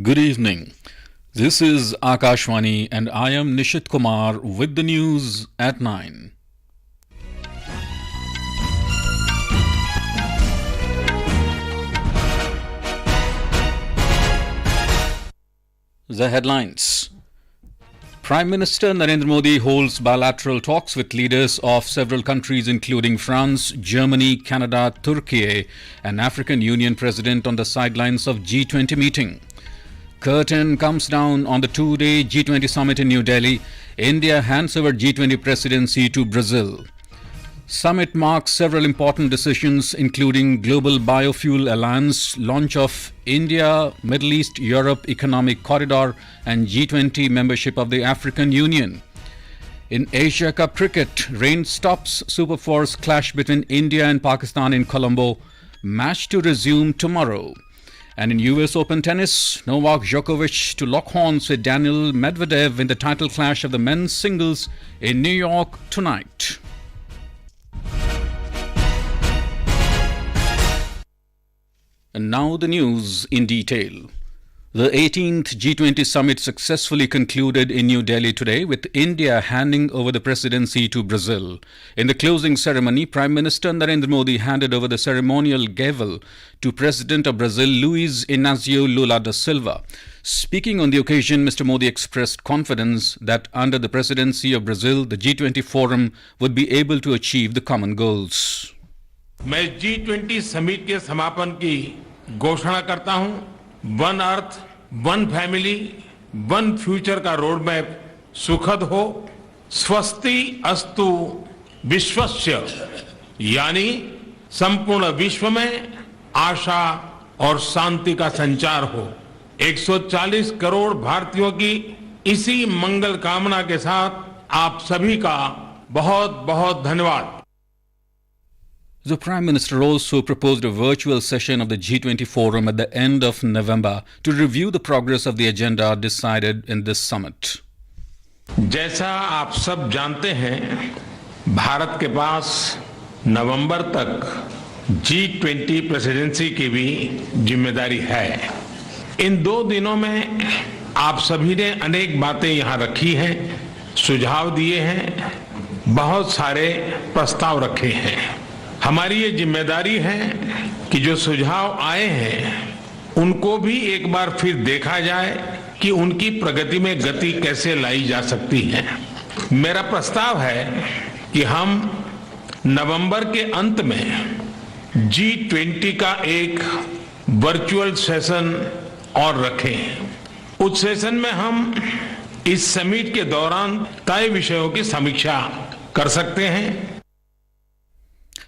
Good evening. This is Akashvani and I am Nishit Kumar with the news at 9. The headlines. Prime Minister Narendra Modi holds bilateral talks with leaders of several countries including France, Germany, Canada, Türkiye and African Union President on the sidelines of G20 meeting. Curtain comes down on the two-day G20 summit in New Delhi. India hands over G20 Presidency to Brazil. Summit marks several important decisions including Global Biofuel Alliance, launch of India, Middle East, Europe Economic Corridor and G20 membership of the African Union. In Asia Cup cricket, rain stops Super Fours clash between India and Pakistan in Colombo. Match to resume tomorrow. And in US Open tennis, Novak Djokovic to lock horns with Daniil Medvedev in the title clash of the men's singles in New York tonight. And now the news in detail. The 18th G20 summit successfully concluded in New Delhi today with India handing over the presidency to Brazil. In the closing ceremony, Prime Minister Narendra Modi handed over the ceremonial gavel to President of Brazil Luiz Inácio Lula da Silva. Speaking on the occasion, Mr. Modi expressed confidence that under the presidency of Brazil, the G20 forum would be able to achieve the common goals. मैं G20 summit के समापन की घोषणा करता हूं। One earth, one family, one future का road map सुखद हो। स्वस्ति अस्तु विश्वस्य, यानी संपूर्ण विश्व में आशा और शांति का संचार हो। 140 करोड़ भारतीयों की इसी मंगल कामना के साथ आप सभी का बहुत बहुत धन्यवाद। The Prime Minister also proposed a virtual session of the G20 forum at the end of November to review the progress of the agenda decided in this summit. जैसा आप सब जानते हैं, भारत के पास नवंबर तक G20 प्रेसिडेंसी की भी जिम्मेदारी है। इन 2 दिनों में आप सभी ने अनेक बातें यहां रखी हैं, सुझाव दिए हैं, बहुत सारे प्रस्ताव रखे हैं। हमारी ये जिम्मेदारी है कि जो सुझाव आए हैं उनको भी एक बार फिर देखा जाए कि उनकी प्रगति में गति कैसे लाई जा सकती है। मेरा प्रस्ताव है कि हम नवंबर के अंत में G20 का एक वर्चुअल सेशन और रखें। उस सेशन में हम इस समिट के दौरान तय विषयों की समीक्षा कर सकते हैं।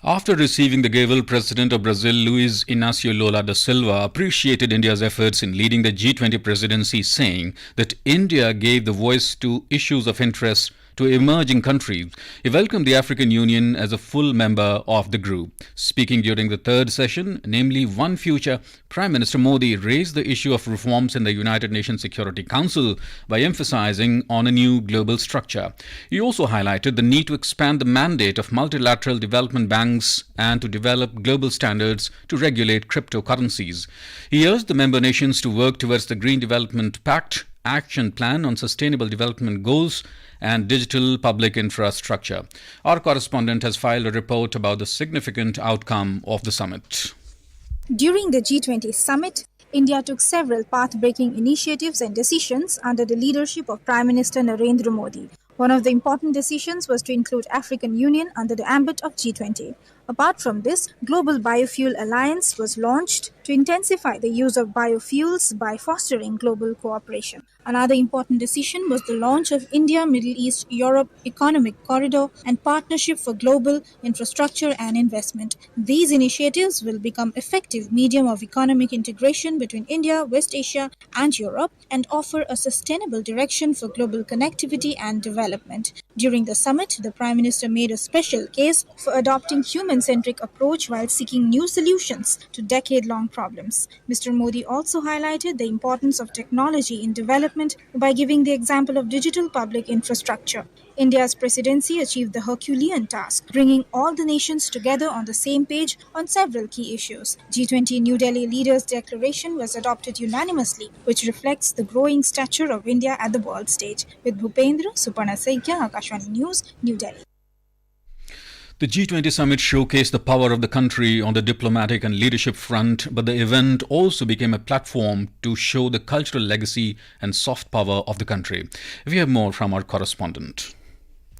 After receiving the gavel, President of Brazil Luiz Inácio Lula da Silva appreciated India's efforts in leading the G20 presidency, saying that India gave the voice to issues of interest to emerging countries. He welcomed the African Union as a full member of the group. Speaking during the third session, namely One Future, Prime Minister Modi raised the issue of reforms in the United Nations Security Council by emphasizing on a new global structure. He also highlighted the need to expand the mandate of multilateral development banks and to develop global standards to regulate cryptocurrencies. He urged the member nations to work towards the Green Development Pact, Action Plan on Sustainable Development Goals and digital public infrastructure. Our correspondent has filed a report about the significant outcome of the summit. During the G20 summit, India took several path-breaking initiatives and decisions under the leadership of Prime Minister Narendra Modi. One of the important decisions was to include African Union under the ambit of G20. Apart from this, Global Biofuel Alliance was launched to intensify the use of biofuels by fostering global cooperation. Another important decision was the launch of India, Middle East, Europe Economic Corridor and Partnership for Global Infrastructure and Investment. These initiatives will become effective medium of economic integration between India, West Asia and Europe and offer a sustainable direction for global connectivity and development. During the summit, the Prime Minister made a special case for adopting human-centric approach while seeking new solutions to decade-long problems. Mr. Modi also highlighted the importance of technology in development by giving the example of digital public infrastructure. India's presidency achieved the Herculean task, bringing all the nations together on the same page on several key issues. G20 New Delhi Leaders' Declaration was adopted unanimously, which reflects the growing stature of India at the world stage. With Bhupendra Suparna Saikia, Akashvani News, New Delhi. The G20 summit showcased the power of the country on the diplomatic and leadership front, but the event also became a platform to show the cultural legacy and soft power of the country. We have more from our correspondent.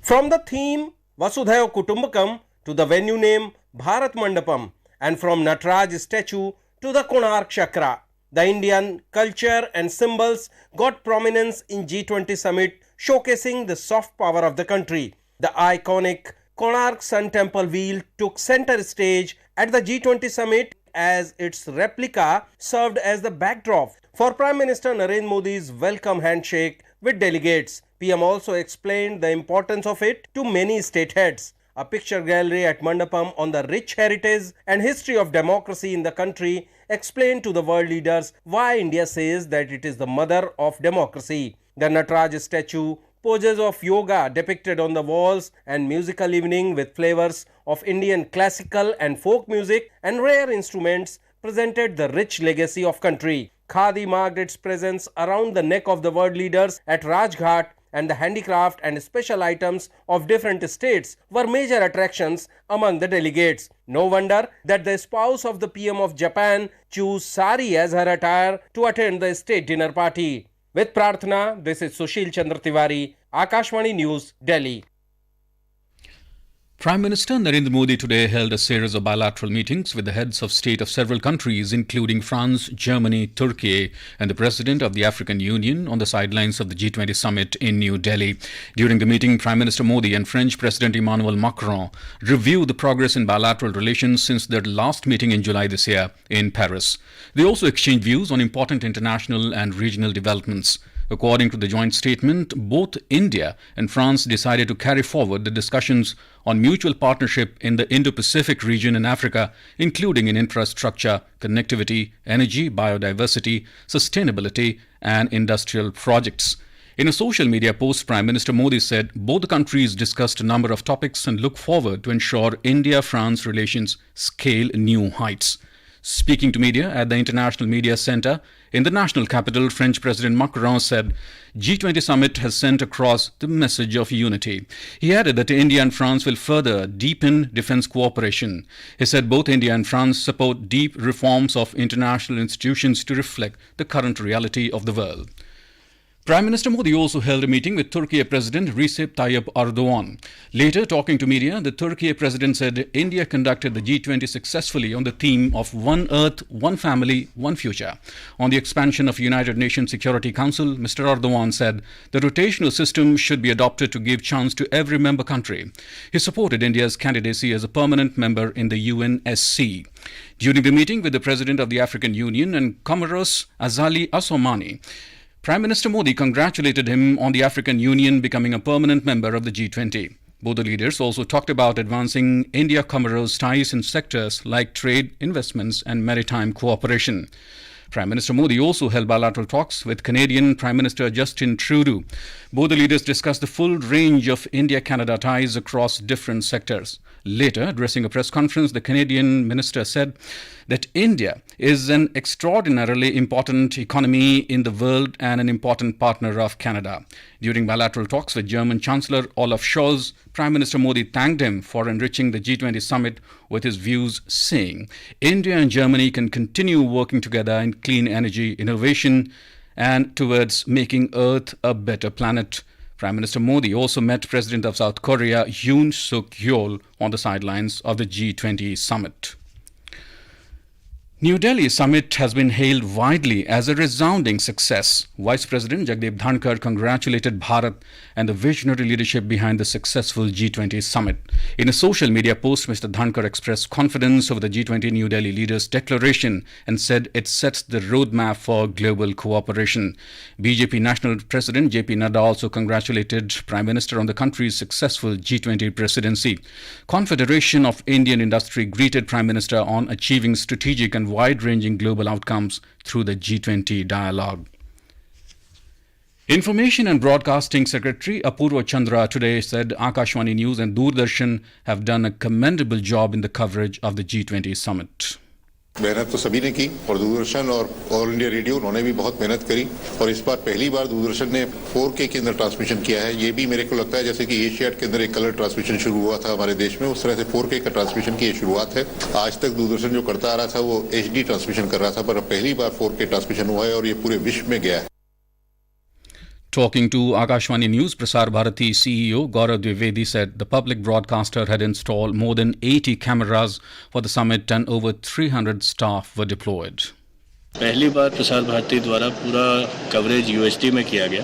From the theme Vasudhaiva Kutumbakam to the venue name Bharat Mandapam, and from Nataraj statue to the Konark Chakra, the Indian culture and symbols got prominence in G20 summit, showcasing the soft power of the country. The iconic Konark Sun Temple wheel took center stage at the G20 summit as its replica served as the backdrop for Prime Minister Narendra Modi's welcome handshake with delegates. PM also explained the importance of it to many state heads. A picture gallery at Mandapam on the rich heritage and history of democracy in the country explained to the world leaders why India says that it is the mother of democracy. The Nataraj statue, poses of yoga depicted on the walls, and musical evening with flavors of Indian classical and folk music and rare instruments presented the rich legacy of country. Khadi marked its presence around the neck of the world leaders at Rajghat, and the handicraft and special items of different states were major attractions among the delegates. No wonder that the spouse of the PM of Japan chose sari as her attire to attend the state dinner party. With Prarthana, this is Sushil Chandra Tiwari, Akashvani News, Delhi. Prime Minister Narendra Modi today held a series of bilateral meetings with the heads of state of several countries, including France, Germany, Türkiye, and the President of the African Union on the sidelines of the G20 summit in New Delhi. During the meeting, Prime Minister Modi and French President Emmanuel Macron reviewed the progress in bilateral relations since their last meeting in July this year in Paris. They also exchanged views on important international and regional developments. According to the joint statement, both India and France decided to carry forward the discussions on mutual partnership in the Indo-Pacific region in Africa, including in infrastructure, connectivity, energy, biodiversity, sustainability, and industrial projects. In a social media post, Prime Minister Modi said both the countries discussed a number of topics and look forward to ensure India-France relations scale new heights. Speaking to media at the International Media Centre in the national capital, French President Macron said G20 summit has sent across the message of unity. He added that India and France will further deepen defence cooperation. He said both India and France support deep reforms of international institutions to reflect the current reality of the world. Prime Minister Modi also held a meeting with Türkiye President Recep Tayyip Erdogan. Later, talking to media, the Türkiye President said India conducted the G20 successfully on the theme of One Earth, One Family, One Future. On the expansion of United Nations Security Council, Mr. Erdogan said the rotational system should be adopted to give chance to every member country. He supported India's candidacy as a permanent member in the UNSC. During the meeting with the President of the African Union and Comoros, Azali Assoumani, Prime Minister Modi congratulated him on the African Union becoming a permanent member of the G20. Both the leaders also talked about advancing India-Comoros ties in sectors like trade, investments, and maritime cooperation. Prime Minister Modi also held bilateral talks with Canadian Prime Minister Justin Trudeau. Both the leaders discussed the full range of India-Canada ties across different sectors. Later, addressing a press conference, the Canadian minister said that India is an extraordinarily important economy in the world and an important partner of Canada. During bilateral talks with German Chancellor Olaf Scholz, Prime Minister Modi thanked him for enriching the G20 summit with his views, saying India and Germany can continue working together in clean energy innovation and towards making Earth a better planet. Prime Minister Modi also met President of South Korea Yoon Suk Yeol on the sidelines of the G20 summit. New Delhi summit has been hailed widely as a resounding success. Vice President Jagdeep Dhankar congratulated Bharat and the visionary leadership behind the successful G20 summit. In a social media post, Mr. Dhankar expressed confidence over the G20 New Delhi leaders' declaration and said it sets the roadmap for global cooperation. BJP National President JP Nadda also congratulated Prime Minister on the country's successful G20 presidency. Confederation of Indian Industry greeted Prime Minister on achieving strategic and wide-ranging global outcomes through the G20 dialogue. Information and Broadcasting Secretary Apurva Chandra today said Akashwani News and Doordarshan have done a commendable job in the coverage of the G20 summit. मेहनत तो सभी ने की और दूरदर्शन और all India radio उन्होंने भी बहुत मेहनत करी और इस बार पहली बार दूरदर्शन ने 4K के अंदर ट्रांसमिशन किया है। ये भी मेरे को लगता है जैसे कि एशियाड के अंदर एक कलर ट्रांसमिशन शुरू हुआ था हमारे देश में, उस तरह से 4K का ट्रांसमिशन की ये शुरुआत है। आज तक दूरदर्शन जो करता आ रहा था वो HD ट्रांसमिशन कर रहा था, पर अब पहली बार 4K ट्रांसमिशन हुआ है और ये पूरे विश्व में गया है। Talking to Akashwani News, Prasar Bharati CEO Gaurav Dwivedi said the public broadcaster had installed more than 80 cameras for the summit and over 300 staff were deployed. पहली बार प्रसार भारती द्वारा पूरा कवरेज UHD में किया गया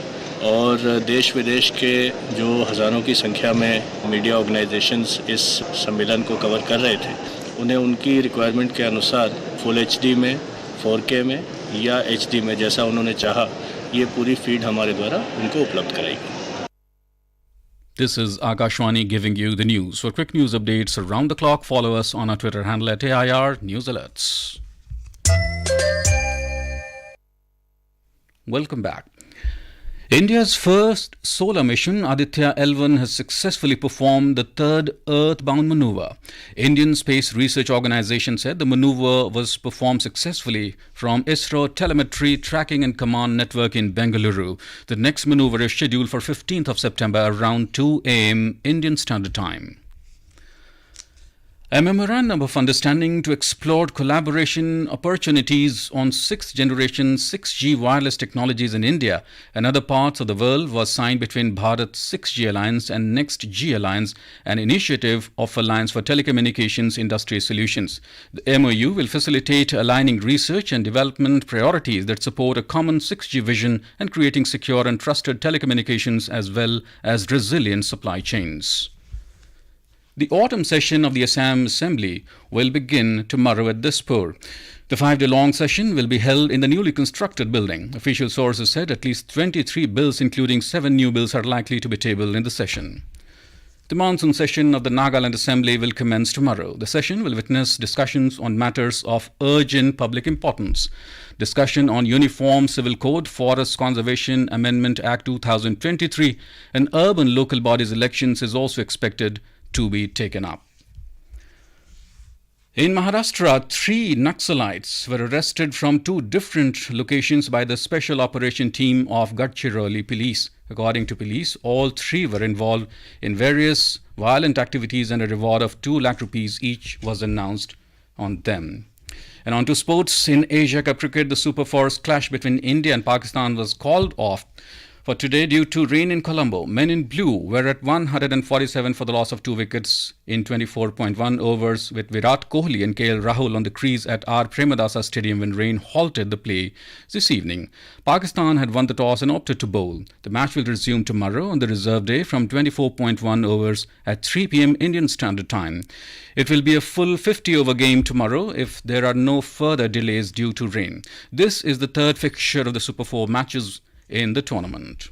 और देश विदेश के जो हज़ारों की संख्या में मीडिया ऑर्गेनाइजेशंस इस सम्मेलन को कवर कर रहे थे, उन्हें उनकी रिक्वायरमेंट के अनुसार फुल HD में, 4K में या HD में जैसा उन्होंने चाहा, ये पूरी फीड हमारे द्वारा उनको उपलब्ध कराएगी। This is Akashwani giving you the news. For quick news updates around the clock, follow us on our Twitter handle at AIR News Alerts. Welcome back. India's first solar mission, Aditya L1, has successfully performed the third Earth-bound maneuver. Indian Space Research Organisation said the maneuver was performed successfully from ISRO Telemetry Tracking and Command Network in Bengaluru. The next maneuver is scheduled for 15th of September around 2 a.m. Indian Standard Time. A memorandum of understanding to explore collaboration opportunities on 6th generation 6G wireless technologies in India and other parts of the world was signed between Bharat 6G Alliance and Next G Alliance, an initiative of Alliance for Telecommunications Industry Solutions. The MOU will facilitate aligning research and development priorities that support a common 6G vision and creating secure and trusted telecommunications as well as resilient supply chains. The autumn session of the Assam Assembly will begin tomorrow at Dispur. The 5-day-long session will be held in the newly constructed building. Official sources said at least 23 bills, including 7 new bills, are likely to be tabled in the session. The monsoon session of the Nagaland Assembly will commence tomorrow. The session will witness discussions on matters of urgent public importance. Discussion on Uniform Civil Code, Forest Conservation Amendment Act 2023, and urban local bodies elections is also expected to be taken up. In Maharashtra, 3 Naxalites were arrested from 2 different locations by the Special Operation Team of Gadchiroli Police. According to police, all 3 were involved in various violent activities and a reward of 2 lakh rupees each was announced on them. And on to sports. In Asia Cup cricket, the Super Fours clash between India and Pakistan was called off for today due to rain in Colombo. Men in blue were at 147 for the loss of 2 wickets in 24.1 overs with Virat Kohli and KL Rahul on the crease at R. Premadasa Stadium when rain halted the play this evening. Pakistan had won the toss and opted to bowl. The match will resume tomorrow on the reserve day from 24.1 overs at 3 p.m. Indian Standard Time. It will be a full 50-over game tomorrow if there are no further delays due to rain. This is the third fixture of the Super 4 matches in the tournament.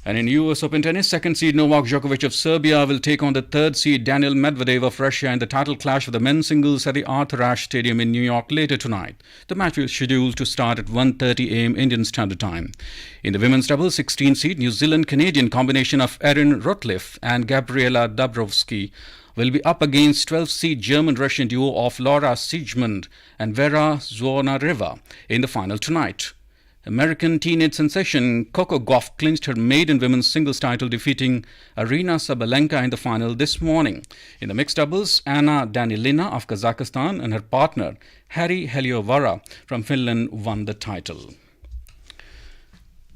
And in US Open tennis, second seed Novak Djokovic of Serbia will take on the third seed Daniil Medvedev of Russia in the title clash of the men's singles at the Arthur Ashe Stadium in New York later tonight. The match is scheduled to start at 1:30 a.m. Indian Standard Time. In the women's doubles, 16 seed New Zealand-Canadian combination of Erin Rotliff and Gabriela Dabrowski will be up against 12 seed German-Russian duo of Laura Siegemund and Vera Zvonareva in the final tonight. American teenage sensation Coco Gauff clinched her maiden women's singles title, defeating Arina Sabalenka in the final this morning. In the mixed doubles, Anna Danilina of Kazakhstan and her partner Harry Heliovara from Finland won the title.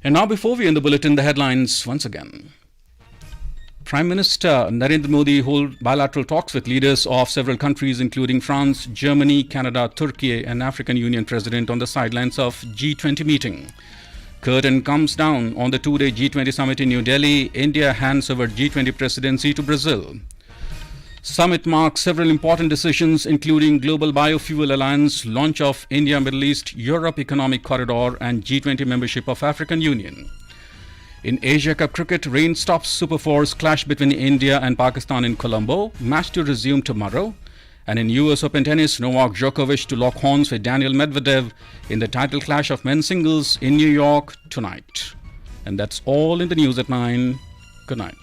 And now, before we end the bulletin, the headlines once again. Prime Minister Narendra Modi holds bilateral talks with leaders of several countries including France, Germany, Canada, Türkiye and African Union President on the sidelines of G20 meeting. Curtain comes down on the 2-day G20 summit in New Delhi. India hands over G20 Presidency to Brazil. Summit marks several important decisions including Global Biofuel Alliance, launch of India, Middle East, Europe Economic Corridor and G20 membership of African Union. In Asia Cup cricket, rain stops Super Fours clash between India and Pakistan in Colombo. Match to resume tomorrow. And in US Open tennis, Novak Djokovic to lock horns with Daniil Medvedev in the title clash of men's singles in New York tonight. And that's all in the news at 9. Good night.